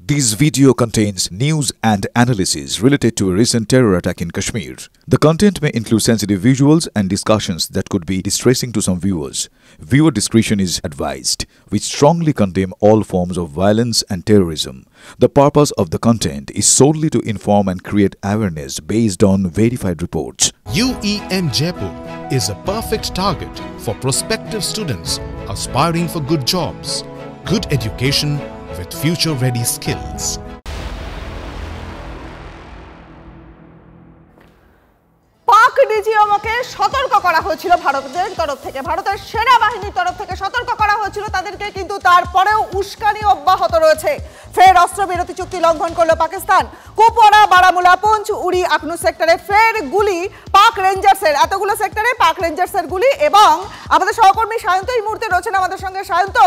This video contains news and analysis related to a recent terror attack in Kashmir. The content may include sensitive visuals and discussions that could be distressing to some viewers. Viewer discretion is advised. We strongly condemn all forms of violence and terrorism. The purpose of the content is solely to inform and create awareness based on verified reports. UEM Jaipur is a perfect target for prospective students aspiring for good jobs, good education with future-ready skills. পাক ডিজিএমকে সতর্ক করা হয়েছিল ভারতের তরফ থেকে, ভারতের সেনাবাহিনীর তরফ থেকে সতর্ক করা হয়েছিল তাদেরকে, কিন্তু তারপরেও উস্কানি অব্যাহত রয়েছে। ফের অস্ত্রবিরতি চুক্তি লঙ্ঘন করলো পাকিস্তান। কুপওয়ারা, বারামুলা, পুঞ্চ, উরি, আখনু সেক্টরে ফের গুলি পাক রেঞ্জার্সের, এতগুলো সেক্টরে পাক রেঞ্জার্সের গুলি। এবং আমাদের সহকর্মী সায়ন্ত এই মুহূর্তে রয়েছেন আমাদের সঙ্গে। সায়ন্ত,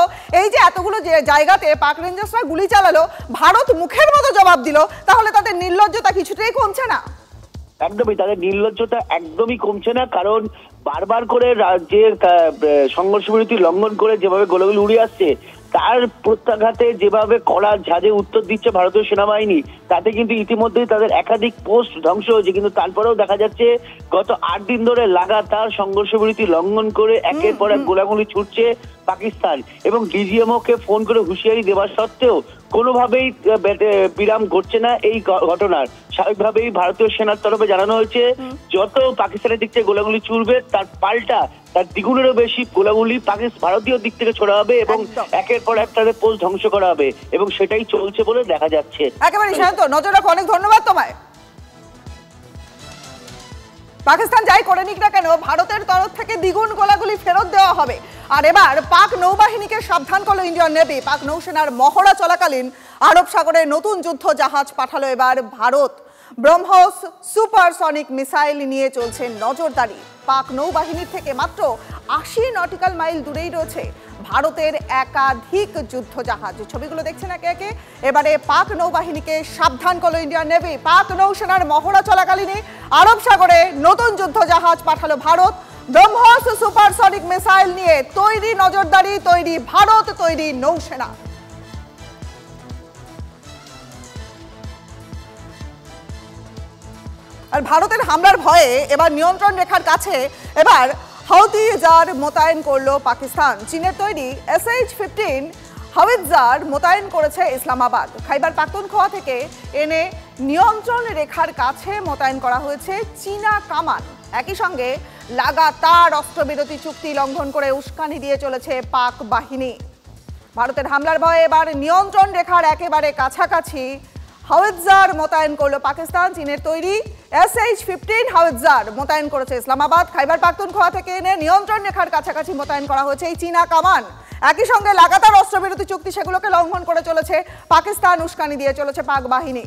এই যে এতগুলো জায়গাতে পাক রেঞ্জার্সরা গুলি চালালো, ভারত মুখের মতো জবাব দিল, তাহলে তাদের নির্লজ্জতা কিছুতেই কমছে না? একদমই, তাদের নির্লজ্জতা একদমই কমছে না, কারণ বারবার করে রাজ্যের সংঘর্ষ বিরতি লঙ্ঘন করে যেভাবে গোলাগুলি উড়ে আসছে, তার প্রত্যাঘাতে যেভাবে কড়া ঝাঁজে উত্তর দিচ্ছে ভারতীয় সেনাবাহিনী, তাতে কিন্তু ইতিমধ্যেই তাদের একাধিক পোস্ট ধ্বংস হয়েছে। কিন্তু তারপরেও দেখা যাচ্ছে গত 8 দিন ধরে লাগাতার সংঘর্ষ বিরতি লঙ্ঘন করে একের পর এক গোলাগুলি ছুটছে পাকিস্তান। এবং ডিজিএমওকে ফোন করে হুঁশিয়ারি দেওয়া সত্ত্বেও কোনোভাবেই বিরাম ঘটছে না এই ঘটনার। স্বাভাবিকভাবেই ভারতীয় সেনার তরফে জানানো হয়েছে যত পাকিস্তানের দিক থেকে গোলাগুলি ছুড়বে তার পাল্টা তার দ্বিগুণেরও বেশি গোলাগুলি ভারতীয় দিক থেকে ছোড়া হবে এবং একের পর এক তাদের পোস্ট ধ্বংস করা হবে, এবং সেটাই চলছে বলে দেখা যাচ্ছে। একেবারে শান্ত, নজর রাখো। অনেক ধন্যবাদ তোমায়। পাকিস্তান যাই করে নিক না কেন, ভারতের তরফ থেকে দ্বিগুণ গোলাগুলি ফেরত দেওয়া হবে। আর এবার পাক নৌবাহিনীকে সাবধান করলো ইন্ডিয়ান নেভি। পাক নৌসেনার মহড়া চলাকালীন আরব সাগরে নতুন যুদ্ধ জাহাজ পাঠালো এবার ভারত। ব্রহ্মোস সুপারসনিক মিসাইল নিয়ে চলছে নজরদারি। পাক নৌবাহিনীর থেকে মাত্র 80 নটিক্যাল মাইল দূরেই রয়েছে ভারতের একাধিক যুদ্ধ জাহাজ। ছবিগুলো দেখছেন একে একে। এবারে পাক নৌবাহিনীকে সাবধান করলো ইন্ডিয়ান নেভি। পাক নৌসেনার মহড়া চলাকালীনই আরব সাগরে নতুন যুদ্ধ জাহাজ পাঠালো ভারত। ব্রহ্মোস সুপারসনিক মিসাইল নিয়ে তৈরি নজরদারি, তৈরি ভারত, তৈরি নৌসেনা। আর ভারতের হামলার ভয়ে এবার নিয়ন্ত্রণ রেখার কাছে এবার হাউথিজার মোতায়েন করলো পাকিস্তান। চীনের তৈরি SH-15 হাউইটজার মোতায়েন করেছে ইসলামাবাদ। খাইবার পাখতুনখোয়া থেকে এনে নিয়ন্ত্রণ রেখার কাছে মোতায়েন করা হয়েছে চীনা কামান। একই সঙ্গে লাগাতার অস্ত্রবিরতি চুক্তি লঙ্ঘন করে উস্কানি দিয়ে চলেছে পাক বাহিনী। ভারতের হামলার ভয়ে এবার নিয়ন্ত্রণ রেখার একেবারে কাছাকাছি হাউইটজার মোতায়েন করলো পাকিস্তান। চীনের তৈরি SH-15 হাউইটজার মোতায়েন করেছে ইসলামাবাদ। খাইবার পাখতুনখোয়া থেকে এনে নিয়ন্ত্রণ রেখার কাছাকাছি মোতায়েন করা হয়েছে এই চীনা কামান। একই সঙ্গে লাগাতার অস্ত্রবিরতি চুক্তি সেগুলোকে লঙ্ঘন করে চলেছে পাকিস্তান, উস্কানি দিয়ে চলেছে পাক বাহিনী।